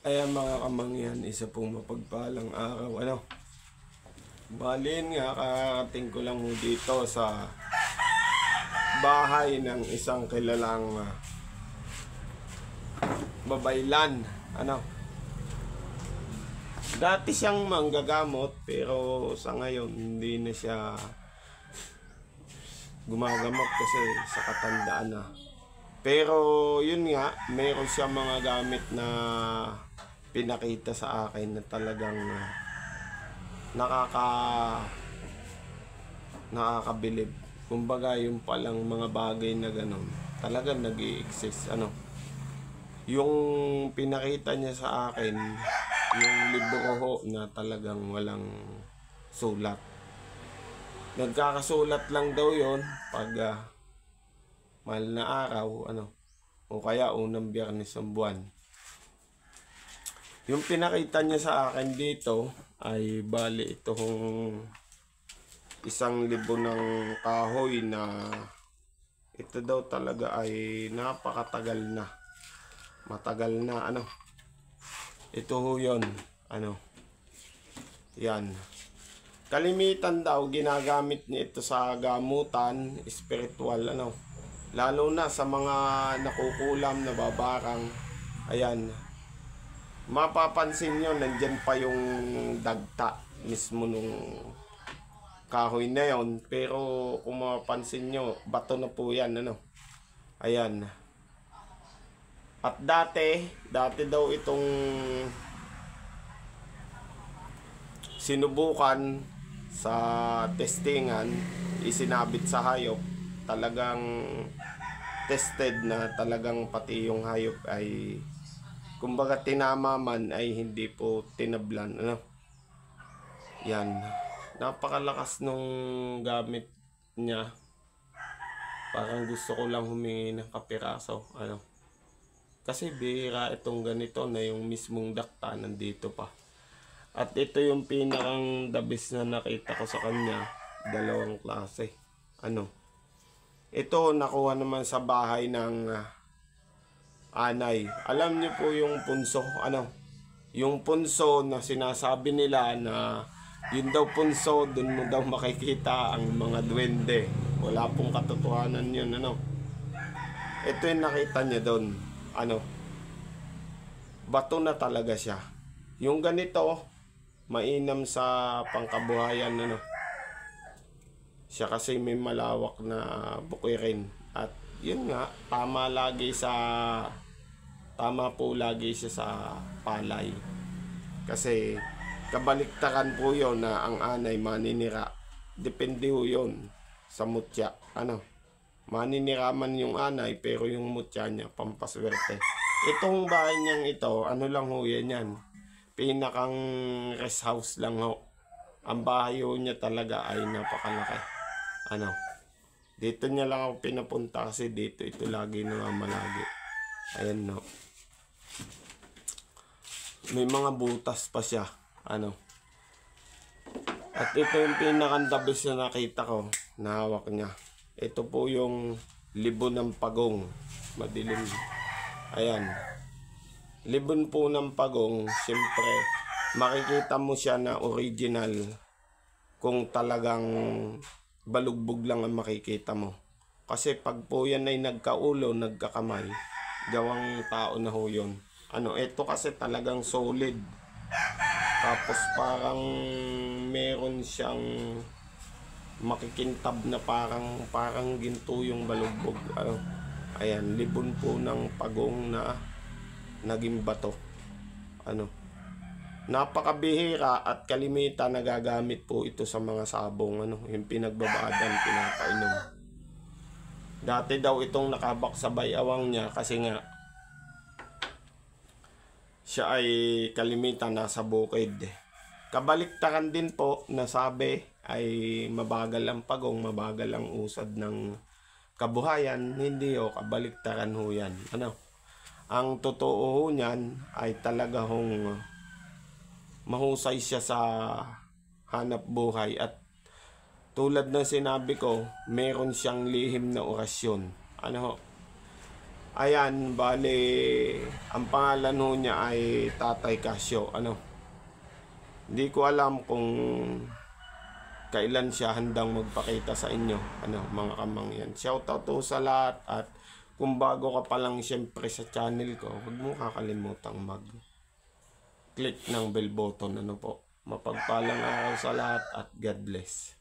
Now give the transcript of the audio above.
Ayan mga kamangyan, isa pong mapagpalang araw. Balin nga, karating ko lang dito sa bahay ng isang kilalang babaylan. Dati siyang manggagamot pero sa ngayon hindi na siya gumagamot kasi sa katandaan na. Pero yun nga, meron siya mga gamit na pinakita sa akin na talagang nakakabilib. Kumbaga yung palang mga bagay na ganun talagang nag-i-exist. Yung pinakita niya sa akin, yung libro ho na talagang walang sulat. Nagkakasulat lang daw yon pag mahal na araw, o kaya unang Biyernes ng buwan. Yung pinakita niya sa akin dito ay bali itong isang libo ng kahoy na ito daw talaga ay napakatagal na. Matagal na ito ho yun. Yan. Kalimitan daw ginagamit niya ito sa gamutan, spiritual lalo na sa mga nakukulam na babarang. Ayan. Mapapansin nyo, nandyan pa yung dagta mismo nung kahoy na yon. Pero kung mapapansin nyo, bato na po yan. Ayan. At dati daw itong sinubukan sa testingan, isinabit sa hayop. Talagang tested na talagang pati yung hayop ay kumbaga tinama man ay hindi po tinablan. Yan. Napakalakas nung gamit niya. Parang gusto ko lang humingi ng kapiraso. Kasi bihira itong ganito na yung mismong dakta nandito pa. At ito yung pinakang the best na nakita ko sa kanya. Dalawang klase. Ito nakuha naman sa bahay ng anay. Alam niyo po yung punso, yung punso na sinasabi nila na yun daw punso, dun mo daw makikita ang mga duwende. Wala pong katotohanan yun, Ito yung nakita niya doon, bato na talaga siya. Yung ganito, mainam sa pangkabuhayan, Siya kasi may malawak na bukirin. At yun nga, tama po lagi siya sa palay. Kasi kabaliktaran po yun na ang anay maninira. Depende po yun sa mutya. Maninira man yung anay pero yung mutya niya pampaswerte. Itong bahay niyang ito, lang ho yan. Pinakang rest house lang ho. Ang bahay ho niya talaga ay napakalaki. Dito niya lang ako pinapunta kasi dito ito lagi namamalagi. Ayan may mga butas pa siya. At ito yung pinakandabis na nakita ko na hawak niya. Ito po yung libon ng pagong. Madilim. Ayan. Libon po ng pagong. Siyempre, makikita mo siya na original kung talagang balugbog lang ang makikita mo. Kasi pag po yan ay nagkaulo, nagkakamay, gawang tao na ho yun. Ito kasi talagang solid. Tapos parang meron siyang makikintab na parang ginto yung balugbog. Ayan, libon po ng pagong na naging bato. Napakabihira at kalimitan nagagamit po ito sa mga sabong, yung pinagbabadan, pinapainom. Dati daw itong nakabak sa bayawang niya kasi nga siya ay kalimitan nasa bukid. Kabaliktaran din po na sabi ay mabagal ang pagong, mabagal ang usad ng kabuhayan. Hindi kabaliktaran ho yan. Ang totoo ho niyan ay talaga hong mahusay siya sa hanap buhay at tulad ng sinabi ko, meron siyang lihim na orasyon. Ayan, bale, ang pangalan ho niya ay Tatay Casio. Ano, hindi ko alam kung kailan siya handang magpakita sa inyo. Ano, mga kamangyan. Shoutout to sa lahat at kung bago ka pa lang siyempre sa channel ko, huwag mo kakalimutang mag-click ng bell button. Ano po, mapagpalang araw sa lahat at God bless.